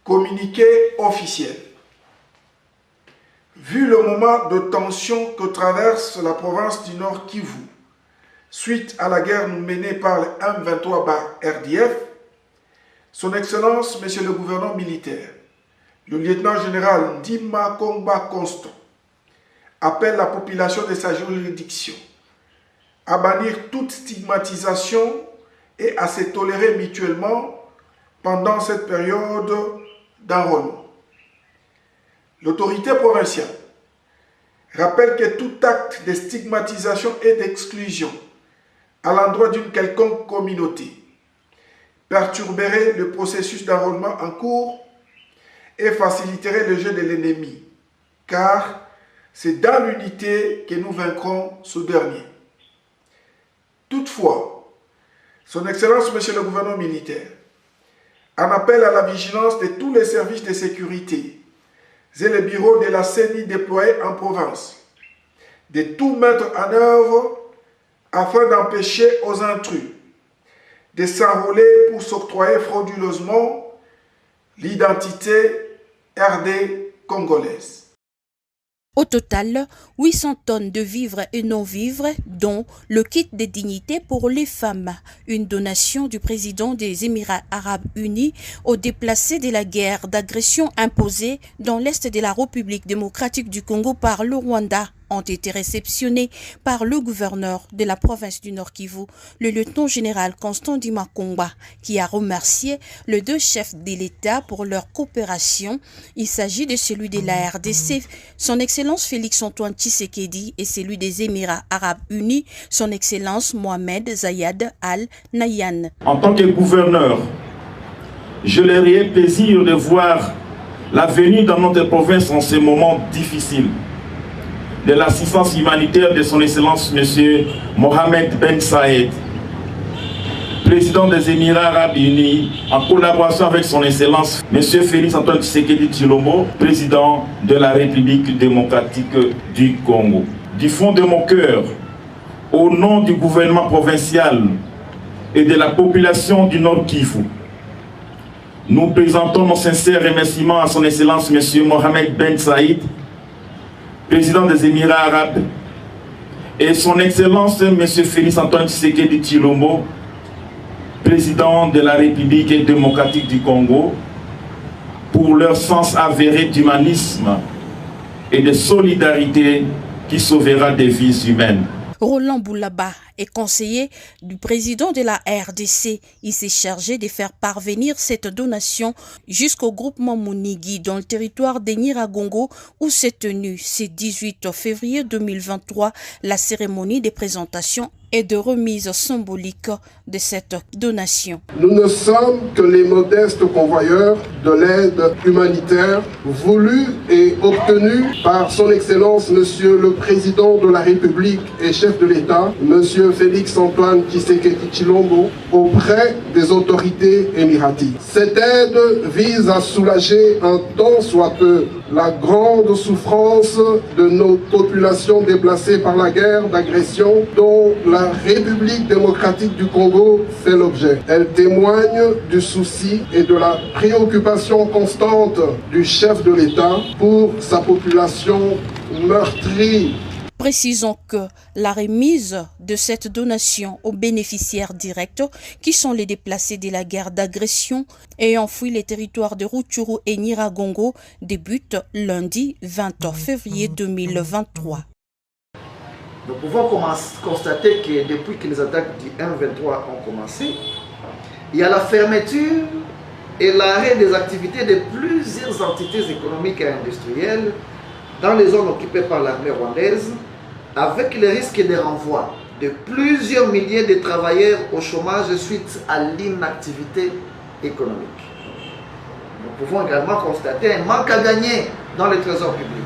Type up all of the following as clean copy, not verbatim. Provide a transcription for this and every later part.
Communiqué officiel. Vu le moment de tension que traverse la province du Nord Kivu, suite à la guerre menée par le M23/RDF, Son Excellence, Monsieur le gouverneur militaire, le lieutenant général Ndima Kongba Constant, appelle la population de sa juridiction à bannir toute stigmatisation et à se tolérer mutuellement pendant cette période d'enrôlement. L'autorité provinciale rappelle que tout acte de stigmatisation et d'exclusion à l'endroit d'une quelconque communauté perturberait le processus d'enrôlement en cours et faciliterait le jeu de l'ennemi, car c'est dans l'unité que nous vaincrons ce dernier. Toutefois, Son Excellence, Monsieur le gouverneur militaire, en appelle à la vigilance de tous les services de sécurité et les bureaux de la CENI déployés en province, de tout mettre en œuvre afin d'empêcher aux intrus de s'enrôler pour s'octroyer frauduleusement l'identité RD congolaise. Au total, 800 tonnes de vivres et non-vivres, dont le kit de dignité pour les femmes, une donation du président des Émirats arabes unis aux déplacés de la guerre d'agression imposée dans l'est de la République démocratique du Congo par le Rwanda, ont été réceptionnés par le gouverneur de la province du Nord Kivu, le lieutenant général Constant Ndima Kongba, qui a remercié les deux chefs de l'État pour leur coopération. Il s'agit de celui de la RDC, son Excellence Félix Antoine Tshisekedi, et celui des Émirats arabes unis, son Excellence Mohamed Zayed Al Nahyan. En tant que gouverneur, je leur ai plaisir de voir la venue dans notre province en ces moments difficiles de l'assistance humanitaire de son Excellence M. Mohamed Ben Saïd, président des Émirats arabes unis, en collaboration avec son Excellence M. Félix Antoine Tshisekedi Tshilombo, président de la République démocratique du Congo. Du fond de mon cœur, au nom du gouvernement provincial et de la population du Nord Kivu, nous présentons nos sincères remerciements à son Excellence M. Mohamed Ben Saïd, président des Émirats arabes, et son Excellence M. Félix Antoine Tshisekedi Tshilombo, président de la République démocratique du Congo, pour leur sens avéré d'humanisme et de solidarité qui sauvera des vies humaines. Roland Boulaba est conseiller du président de la RDC. Il s'est chargé de faire parvenir cette donation jusqu'au groupement Monigi dans le territoire de Nyiragongo où s'est tenue ce 18 février 2023 la cérémonie de présentation et de remise symbolique de cette donation. Nous ne sommes que les modestes convoyeurs de l'aide humanitaire voulue et obtenue par son Excellence Monsieur le Président de la République et chef de l'État, Monsieur Félix Antoine Tshisekedi Tshilombo, auprès des autorités émiratiques. Cette aide vise à soulager un tant soit peu la grande souffrance de nos populations déplacées par la guerre d'agression dont la République démocratique du Congo fait l'objet. Elle témoigne du souci et de la préoccupation constante du chef de l'État pour sa population meurtrie. Précisons que la remise de cette donation aux bénéficiaires directs, qui sont les déplacés de la guerre d'agression ayant fui les territoires de Rutshuru et Nyiragongo, débute lundi 20 février 2023. Nous pouvons constater que depuis que les attaques du M23 ont commencé, il y a la fermeture et l'arrêt des activités de plusieurs entités économiques et industrielles dans les zones occupées par l'armée rwandaise, avec le risque de renvoi de plusieurs milliers de travailleurs au chômage suite à l'inactivité économique. Nous pouvons également constater un manque à gagner dans le trésor public.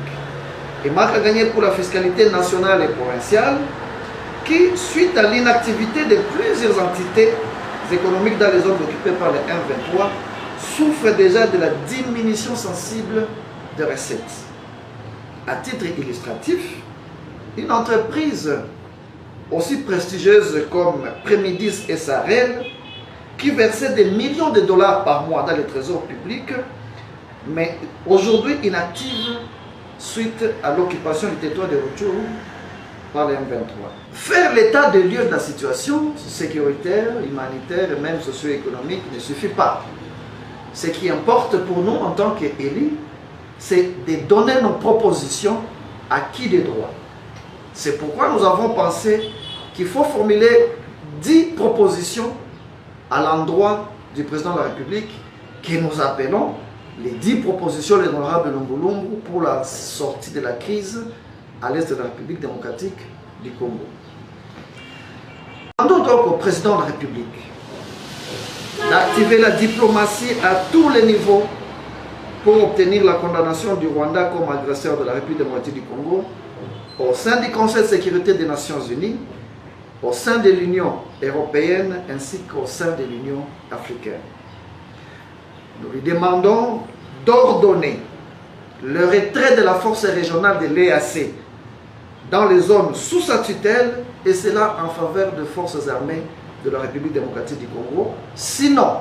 Et manque à gagner pour la fiscalité nationale et provinciale qui, suite à l'inactivité de plusieurs entités économiques dans les zones occupées par le M23, souffrent déjà de la diminution sensible de recettes. À titre illustratif, une entreprise aussi prestigieuse comme Premidis SARL, qui versait des millions de dollars par mois dans le trésor public, mais aujourd'hui inactive suite à l'occupation du territoire de Rutshuru par les M23. Faire l'état des lieux de la situation sécuritaire, humanitaire et même socio-économique ne suffit pas. Ce qui importe pour nous en tant qu'élus, c'est de donner nos propositions à qui des droits. C'est pourquoi nous avons pensé qu'il faut formuler 10 propositions à l'endroit du président de la République que nous appelons les 10 propositions de l'honorable Lumbu pour la sortie de la crise à l'est de la République démocratique du Congo. Demandons donc au président de la République d'activer la diplomatie à tous les niveaux pour obtenir la condamnation du Rwanda comme agresseur de la République démocratique du Congo au sein du Conseil de sécurité des Nations Unies, au sein de l'Union européenne ainsi qu'au sein de l'Union africaine. Nous lui demandons d'ordonner le retrait de la force régionale de l'EAC dans les zones sous sa tutelle, et cela en faveur de forces armées de la République démocratique du Congo. Sinon,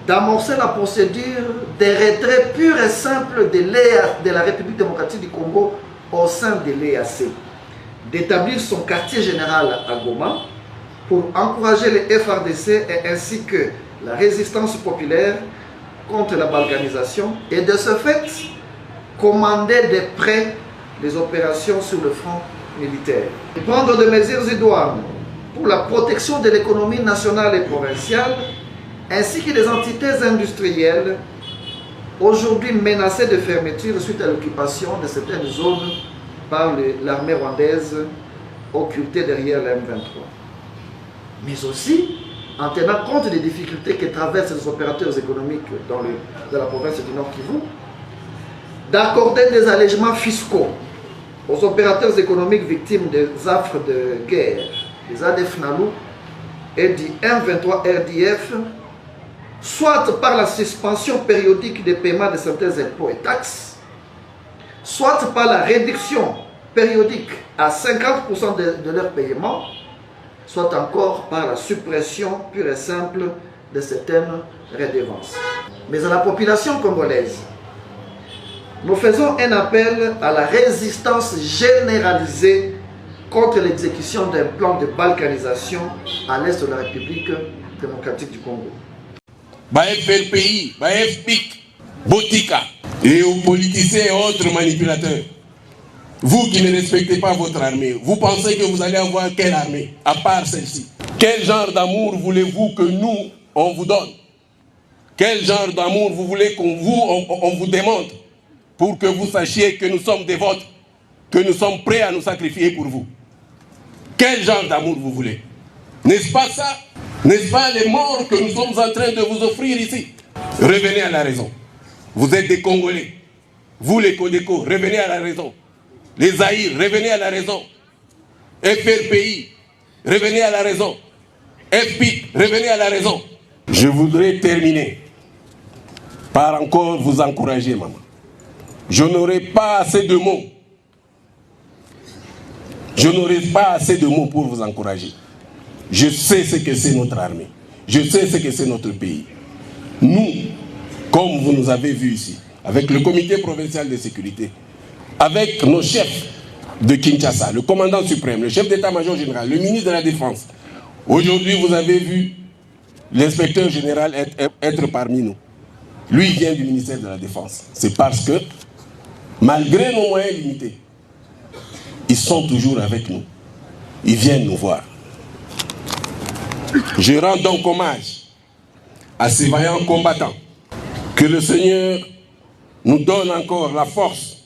d'amorcer la procédure de retrait pur et simple de la République démocratique du Congo au sein de l'EAC, d'établir son quartier général à Goma pour encourager les FRDC et ainsi que la résistance populaire contre la balkanisation, et de ce fait commander de près les opérations sur le front militaire. Et prendre des mesures idoines pour la protection de l'économie nationale et provinciale ainsi que les entités industrielles aujourd'hui menacées de fermeture suite à l'occupation de certaines zones par l'armée rwandaise occultée derrière la M23. Mais aussi en tenant compte des difficultés que traversent les opérateurs économiques dans la province du Nord Kivu, d'accorder des allègements fiscaux aux opérateurs économiques victimes des affres de guerre, des ADF NALU et du M23 RDF, soit par la suspension périodique des paiements de certains impôts et taxes, soit par la réduction périodique à 50% de leur paiement, soit encore par la suppression pure et simple de certaines redevances. Mais à la population congolaise, nous faisons un appel à la résistance généralisée contre l'exécution d'un plan de balkanisation à l'est de la République démocratique du Congo. FRPI, FPIC, Botika, et aux politiciens et autres manipulateurs, vous qui ne respectez pas votre armée, vous pensez que vous allez avoir quelle armée, à part celle-ci? Quel genre d'amour voulez-vous que nous, on vous donne? Quel genre d'amour vous voulez qu'on vous démontre pour que vous sachiez que nous sommes des vôtres, que nous sommes prêts à nous sacrifier pour vous? Quel genre d'amour vous voulez? N'est-ce pas ça? N'est-ce pas les morts que nous sommes en train de vous offrir ici? Revenez à la raison. Vous êtes des Congolais. Vous les Codeco, revenez à la raison. Les Zaïre, revenez à la raison. FRPI, revenez à la raison. FPIC, revenez à la raison. Je voudrais terminer par encore vous encourager, maman. Je n'aurai pas assez de mots. Je n'aurai pas assez de mots pour vous encourager. Je sais ce que c'est notre armée. Je sais ce que c'est notre pays. Nous, comme vous nous avez vu ici, avec le comité provincial de sécurité, avec nos chefs de Kinshasa, le commandant suprême, le chef d'état-major général, le ministre de la Défense. Aujourd'hui, vous avez vu l'inspecteur général être parmi nous. Lui vient du ministère de la Défense. C'est parce que, malgré nos moyens limités, ils sont toujours avec nous. Ils viennent nous voir. Je rends donc hommage à ces vaillants combattants. Que le Seigneur nous donne encore la force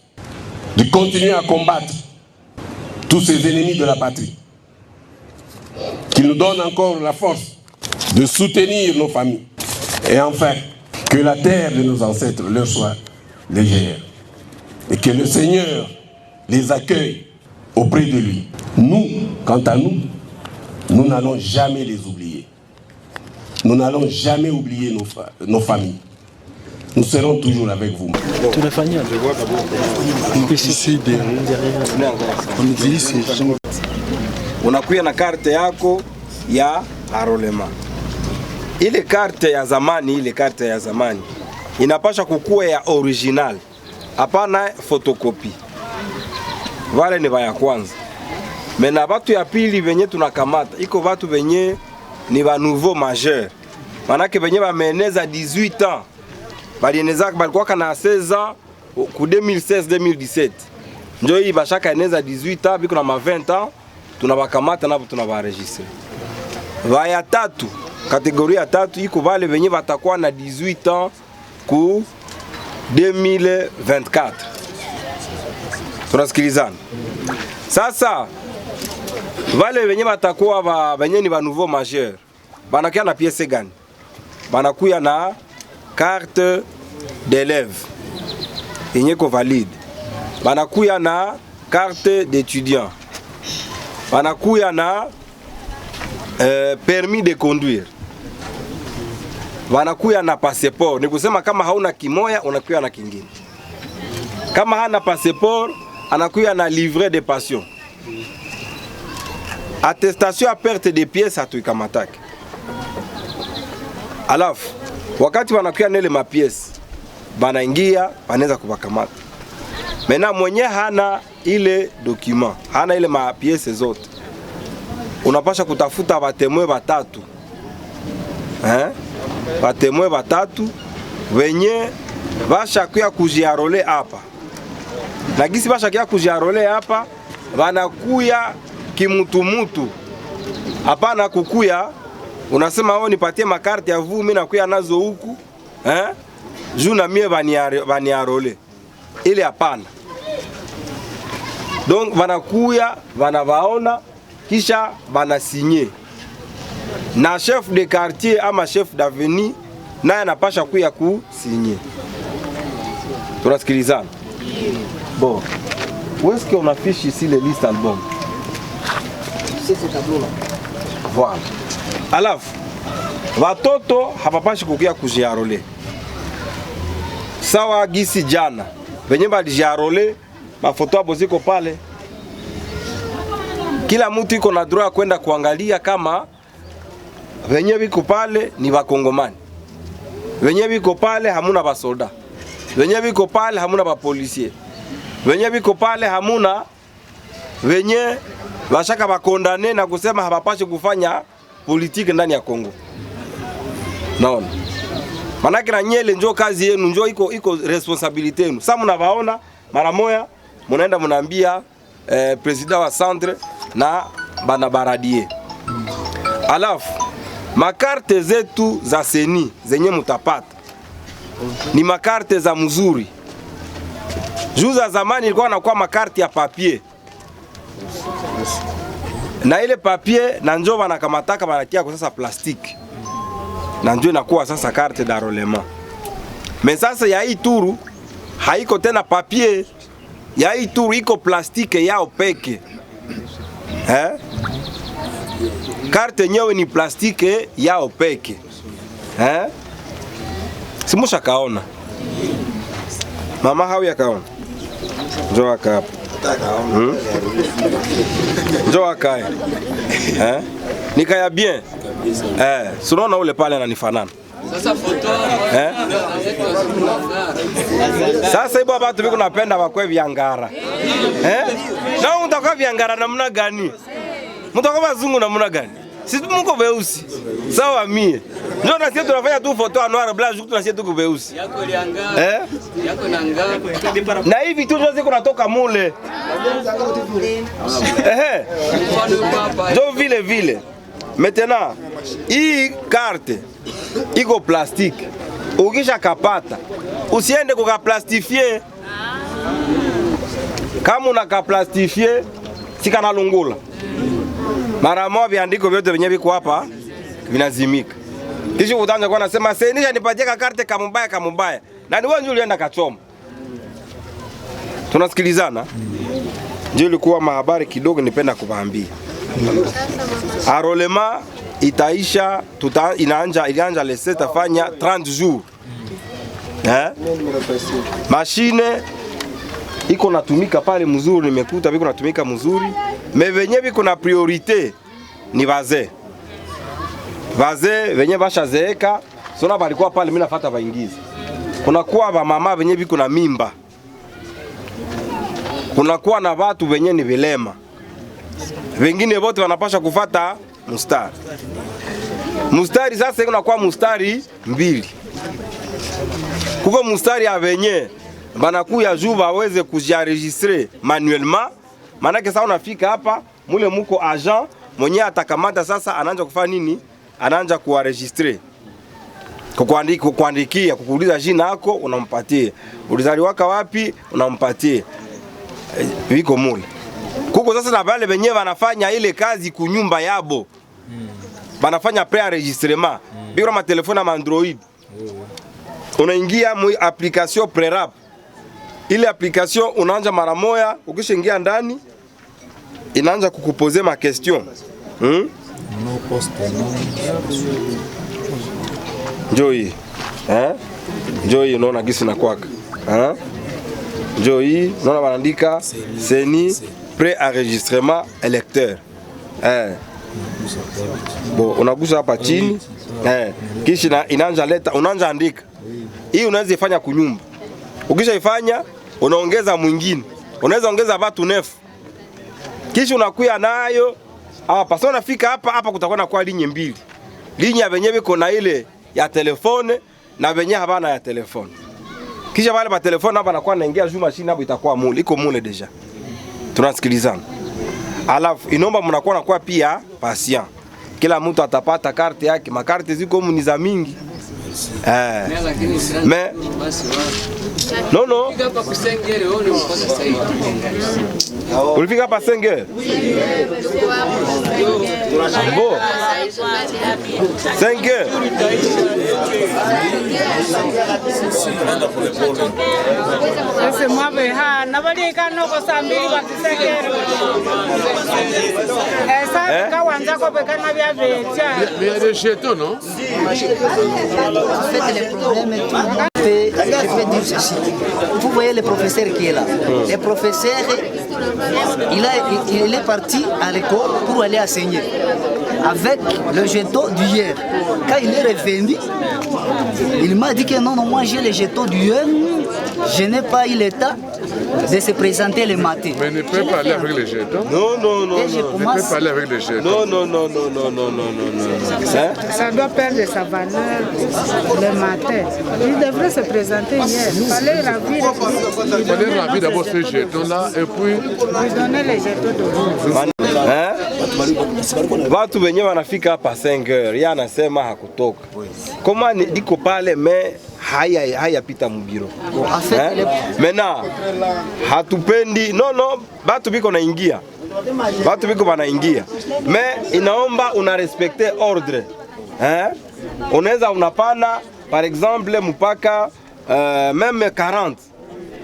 de continuer à combattre tous ces ennemis de la patrie. Qu'il nous donne encore la force de soutenir nos familles. Et enfin, que la terre de nos ancêtres leur soit légère. Et que le Seigneur les accueille auprès de lui. Nous, quant à nous, nous n'allons jamais les oublier. Nous n'allons jamais oublier nos familles. Nous serons toujours avec vous. Unakuya na karte yako ya arolema. Ile karte ya zamani, inapasha kukua ya original, hapana photocopy. Wale ni baya kwanza. Mena batu ya pili venye tunakamata iko batu venye ni ba nouveau majeur. Manake venye bameneza 18 ans. Balieneza balikuwa kana 16 ans ku 2016-2017. Njo hii bashaka eneza 18 ans biko na ma 20 ans tunabakamata nabo tunabaregistre. Baya tatu, kategoria tatu iko bale venye batakuwa na 18 ans ku 2024. Tunasikilizana. Sasa wale wenye batakuwa wenye ni ba nouveau majeur banakuya na pièce gani? Banakuya na carte d'élève yenye ko valide, banakuya na carte d'étudiant, banakuya na permis de conduire, banakuya na passeport. Ni kusema kama hauna kimoya unakuya na kingine. Kama hana passeport anakuya na livret de passion. Attestation à perte de pièces hatuikamatake. Alafu wakati wanakuya nele mapièces banaingia banaweza kubakamata. Mena mwenye hana ile document, hana ile mapièces zote, unapasha kutafuta batemwe batatu. Batemwe batatu wenye bashakuya kujiarole hapa. Na gisi bashakuya kujiarole hapa banakuya kimutumutu. Hapana kukuya unasema wao nipatie makarte ya vu mimi nakuya nazo huku juu na mie baniarole. Ile hapana. Donc banakuya banabaona kisha banasinye. Na chef de quartier ama chef d'avenue naye anapasha kuya kusinye. Tunasikilizana. Bon. Où est-ce qu'on affiche ici les listes albums? C'est ce tableau-là. Voilà. Alafu watoto hapapashi kukia kujiarole. Sawa gisi jana venye balijiarole mafoto hapo ziko pale. Kila mtu iko na droit kwenda kuangalia kama venye biko pale ni bakongomani. Venye biko pale hamuna basoda. Venye biko pale hamuna bapolisier. Venye biko pale hamuna venye bashaka bakondane na kusema habapashi kufanya politiki ndani ya Kongo. Naona. Manake na nyele njo kazi yenu, njo iko responsabilite yenu. Sasa mnabaona mara moya mnaenda mnaambia president wa centre na bana baradie. Alafu makarte zetu za seni zenye mutapata ni makarte za mzuri. Juu za zamani ilikuwa nakuwa makarte ya papier. Na ile papier na njo banakamataka banatia kwa sasa plastiki. Na njo inakuwa sasa carte d'enrôlement. Mais sasa ya hii turu haiko tena papier. Ya hii turu iko plastiki yao peke. Carte nyewe ni plastiki yao peke. Simusha kaona. Mama hau ya kaona. Njo waka. Njo waka. Nikaya bien. Sunaona ule pale ananifanana. Sasa foto. Sasa ibo watu biko napenda bakwe viangara. Na unataka viangara namna gani? Mtaka bazungu namna gani? Sisi mko weusi. Sawa mie. Ndio na sisi tunafanya tu foto noir blanc juku tunasikia tu weusi. Yako lianga. Yako nanga. Na hivi tu ndio ziko natoka mule. Ndio vile. Maintenant, hii carte iko plastique. Ukisha kapata, usiende kukaplastifie. Kama unakaplastifie, sika na lungula. Mara moja viandiko vyote venye viko hapa vinazimika. Kisha utaanza kwa nasema senisha nipatie karte kamubaya. Na ni wewe ulienda kachoma. Tunasikilizana? Ndio ilikuwa mahabari kidogo nipenda kuwaambia. Arolema itaisha ilianja lese tafanya 30 jours. Mashine iko natumika pale mzuri, nimekuta biko natumika mzuri. Mevenye biko na priorite ni wazee. Wazee venye bashazeeka, sona balikuwa pale mimi nafuata baingizi. kunakuwa ba mama wenye biko na mimba, kunakuwa na watu wenye ni vilema, wengine wote wanapasha kufata mustari. Mustari sasa kunakuwa mustari mbili. Kuko mustari ya wenye banakuya juu waweze kujienregistrer manuellement. Manake sasa unafika hapa mule muko agent mwenye atakamata sasa anaanza kufanya nini? Anaanza kuenregistrer. Kukuandikia, kukuuliza jina lako unampatia. Ulizaliwa wapi unampatia. Viko mule. Kuko sasa na wale wenyewe wanafanya ile kazi kunyumba yabo. Banafanya pre-enregistrement. Biko na telefone na Android. Unaingia mu application Prerap. Ile application unaanza mara moja, ukishaingia ndani inaanza kukupoze ma question. Njoi. Njoi unaona gisi na kwaka. Njoi unaona wanaandika CENI pré-enregistrement électeur. Bon, unagusa hapa chini. Kisha inaanza leta, unaanza andika. Hii unaweza ifanya kunyumba. Ukishaifanya unaongeza mwingine. Unaweza ongeza watu nefu. Kisha unakuya nayo hapa. Sasa unafika hapa kutakuwa na kwa linye mbili. Linye wenyewe iko na ile ya telefone na wenyewe habana ya telefone. Kisha wale ba telefone hapa nakuwa naingia juu machine hapo itakuwa mule, iko mule deja. Tunasikilizana. Alafu inomba mnakuwa nakuwa pia patient. Kila mtu atapata karte yake, makarte ziko ni za mingi. Mais non. Ulifika hapa 5h? Bon. 5h. C'est moi beha na bali kano ko sambili kwa 5h. Esa kawanza ko bekana bya vecha. Mais il y a des jetons, non? Je vais dire ceci. Vous voyez le professeur qui est là. Le professeur, il est parti à l'école pour aller enseigner avec le jeton d'hier. Quand il est revenu, il m'a dit que non, moi j'ai le jeton d'hier. Je n'ai pas eu l'état de se présenter le matin. Mais ne peut pas aller avec les jetons. Non. Ne peut pas aller avec les jetons. Non. Ça doit perdre sa valeur le matin. Il devrait se présenter hier. Il fallait ravir d'abord ces jetons-là et puis lui donner les jetons d'aujourd'hui. Watu wenyewe wanafika hapa 5h, yeye anasema hakutoka. Kama niko pale haya pita mbiro. Mena hatupendi batu biko naingia. Batu biko wanaingia. Mais inaomba una respecter ordre. Unaweza unapana par exemple mpaka même 40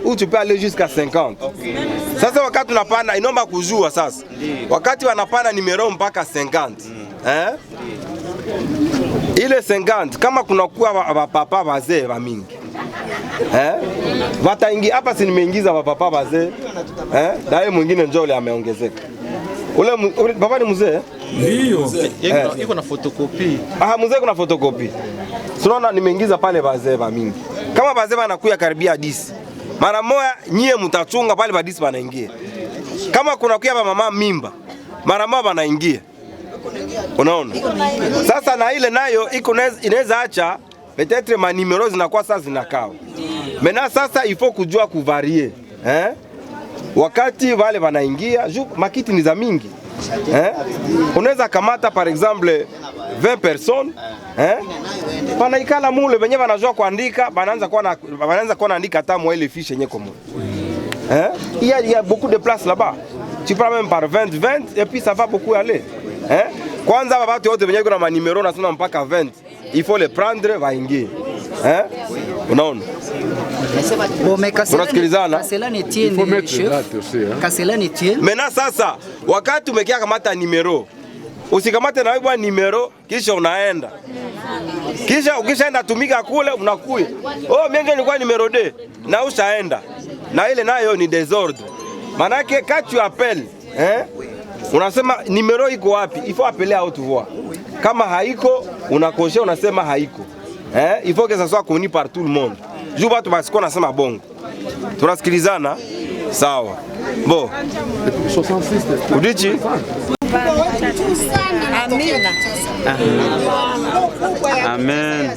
ou tu peux aller jusqu'à 50. Sasa wakati unapana inaomba kujua sasa. Wakati wanapana numero mpaka 50. Ile 50 kama kunakuwa papa wazee wa mingi. Wataingia hapa, si nimeingiza papa wazee. Dae mwingine njole ameongezeka. Ule baba ni mzee? Ndio. Iko na fotokopi. Mzee kuna fotokopi. Tunaona nimeingiza pale wazee wa mingi. Kama wazee wanakuya karibia 10. Mara moja nyie mtachunga pale ba 10 wanaingia. Kama kunakuya mama mimba, mara moja wanaingia. Unaona? Sasa na ile nayo inaweza acha peut-être ma numéro zinakuwa sasa zinakaa. Mena sasa il faut kujua kuvarier. Wakati wale wanaingia, makiti ni za mingi. Unaweza kamata par exemple 20 personnes, wanaikala mule wenyewe wanajua kuandika, wanaanza kuwa naandika hata mwa ile fiche yenyewe komo. Il y a beaucoup de place là-bas. Tu prends même par 20 et puis ça va beaucoup aller. Kwanza watu wote wenyewe kuna manimero na sina mpaka 20. Il faut les prendre waingie. Unaona? Cela ne tient ni Mena sasa wakati umekia kamata numero, usikamate na wewe numero kisha unaenda. Kisha ukishaenda tumika kule unakuya. Mimi nilikuwa numero D na ushaenda. Na ile nayo ni désordre. Manake quand tu appelles, unasema numero iko wapi? Il faut appeler à haute voix. Kama haiko unakosha unasema haiko. Il faut que ça soit connu par tout le monde. Juu watu basiko nasema bongo. Tunasikilizana? Sawa. Bo. Udichi? Amina. Amen.